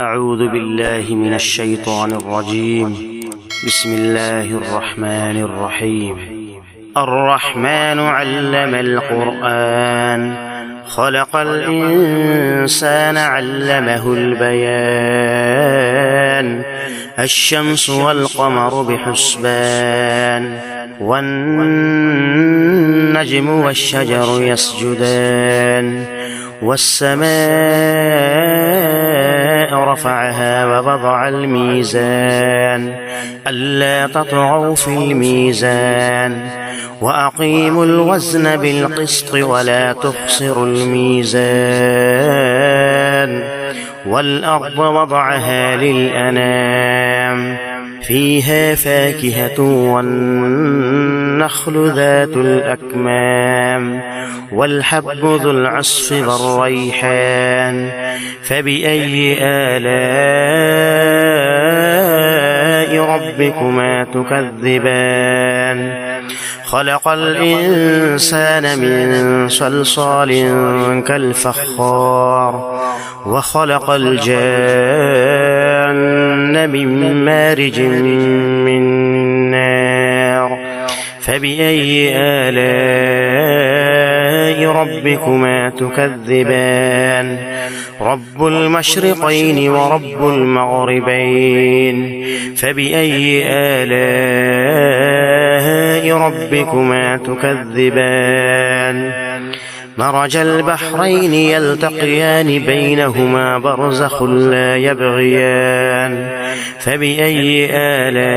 أعوذ بالله من الشيطان الرجيم. بسم الله الرحمن الرحيم. الرحمن علم القرآن، خلق الإنسان علمه البيان. الشمس والقمر بحسبان، والنجم والشجر يسجدان. والسماء رفعها ووضع الميزان، ألا تطغوا في الميزان، وأقيموا الوزن بالقسط ولا تخسروا الميزان. والأرض وضعها للأنام، فيها فاكهة والنخل ذات الأكمام، والحب ذو العصف والريحان. فبأي آلاء ربكما تكذبان؟ خلق الإنسان من صلصال كالفخار، وخلق الجان من مارج من نار. فبأي آلاء ربكما تكذبان؟ رب المشرقين ورب المغربين. فبأي آلاء ربكما تكذبان؟ مرج البحرين يلتقيان بينهما برزخ لا يبغيان. فبأي آلاء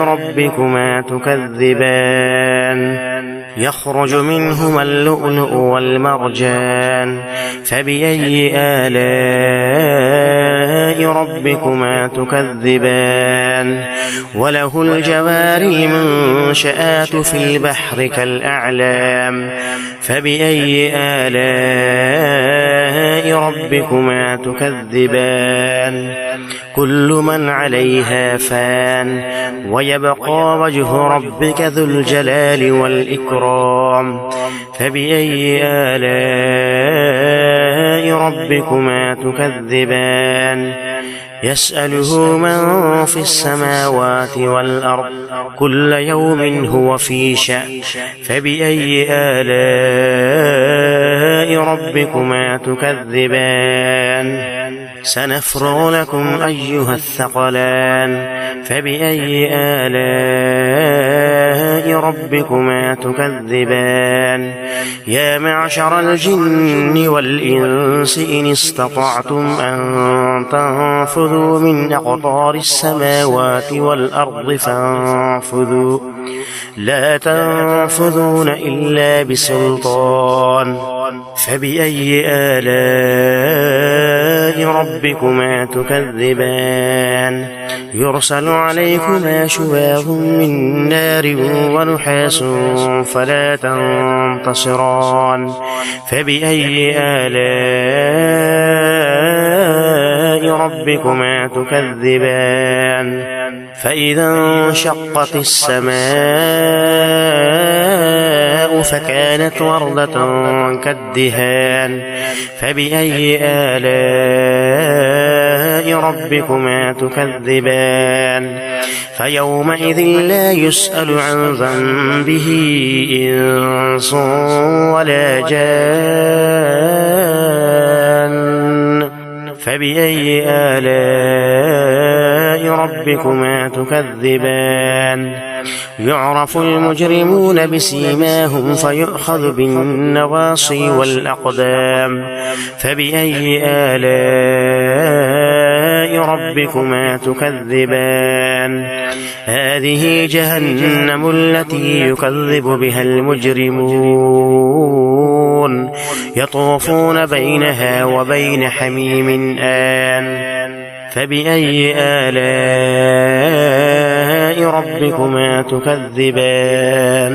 ربكما تكذبان؟ يخرج منهما اللؤلؤ والمرجان. فبأي آلاء ربكما تكذبان؟ وله الجوار المنشآت في البحر كالأعلام. فبأي آلاء ربكما تكذبان؟ كل من عليها فان، ويبقى وجه ربك ذو الجلال والإكرام. فبأي آلاء ربكما تكذبان؟ يسأله من في السماوات والأرض، كل يوم هو في شأن. فبأي آلاء ربكما تكذبان؟ سنفرغ لكم أيها الثقلان. فبأي آلاء ربكما تكذبان؟ يا معشر الجن والإنس إن استطعتم أن تنفذوا من أقطار السماوات والأرض فانفذوا، لا تنفذون إلا بسلطان. فبأي آلاء ربكما تكذبان؟ يرسل عليكما شواظ من نار ونحاس فلا تنتصران. فبأي آلاء ربكما تكذبان؟ فإذا انشقت السماء فكانت وردة كالدهان. فبأي آلاء ربكما تكذبان؟ فيومئذ لا يسأل عن ذنبه إنس ولا جان. فبأي آلاء ربكما تكذبان؟ يعرف المجرمون بسيماهم فيؤخذ بالنواصي والأقدام. فبأي آلاء ربكما تكذبان؟ هذه جهنم التي يكذب بها المجرمون، يطوفون بينها وبين حميم آن. فبأي آلاء ربكما تكذبان؟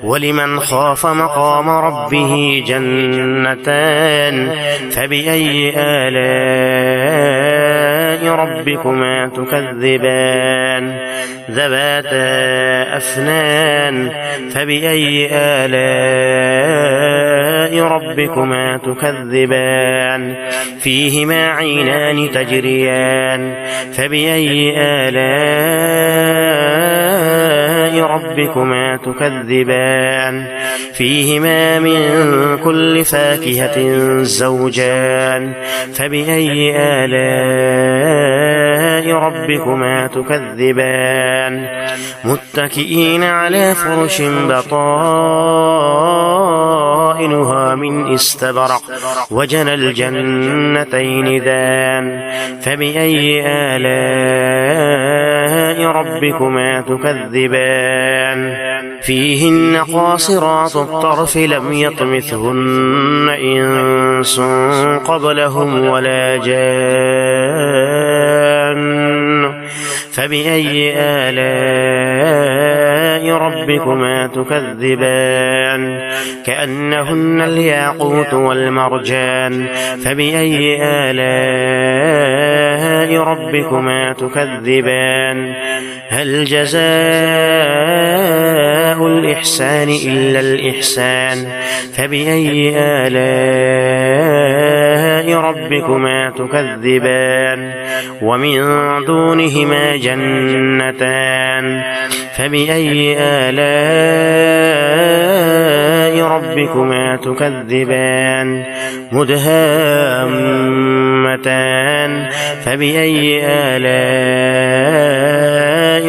ولمن خاف مقام ربه جنتان. فبأي آلاء ربكما تكذبان؟ ذواتا أفنان. فبأي آلاء ربكما تكذبان فيهما عينان تجريان فبأي آلاء ربكما تكذبان فيهما من كل فاكهة زوجان فبأي آلاء ربكما تكذبان متكئين على فرش بطائنها من استبرق وجنى الجنتين دان فبأي آلاء ربكما تكذبان فيهن قاصرات الطرف لم يطمثهن إنس قبلهم ولا جان فبأي آلاء ربكما تكذبان كأنهن الياقوت والمرجان فبأي آلاء ربكما تكذبان هل جزاء الإحسان إلا الإحسان فبأي آلاء ربكما تكذبان ومن دونهما جنتان فبأي آلاء ربكما تكذبان مدهامتان فبأي آلاء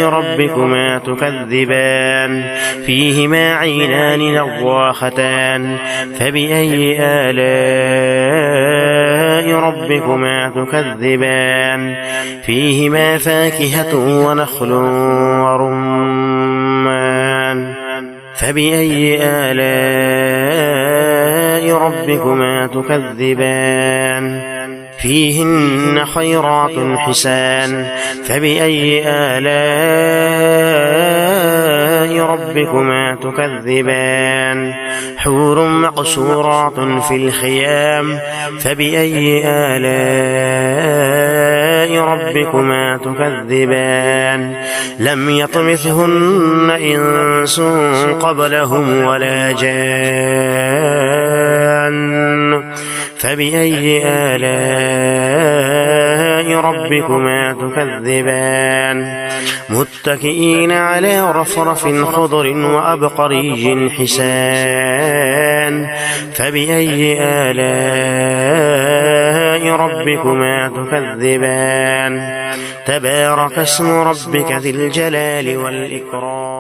ربكما تكذبان فيهما عينان نضاختان فبأي آلاء ربكما تكذبان فيهما فاكهة ونخل ورمان فبأي آلاء ربكما تكذبان فيهن خيرات حسان فبأي آلاء ربكما تكذبان حور مقصورات في الخيام فبأي آلاء ربكما تكذبان لم يطمثهن إنس قبلهم ولا جان فبأي آلاء ربكما تكذبان متكئين على رفرف خضر وأبقري حسان فبأي آلاء ربكما تكذبان تبارك اسم ربك ذي الجلال والإكرام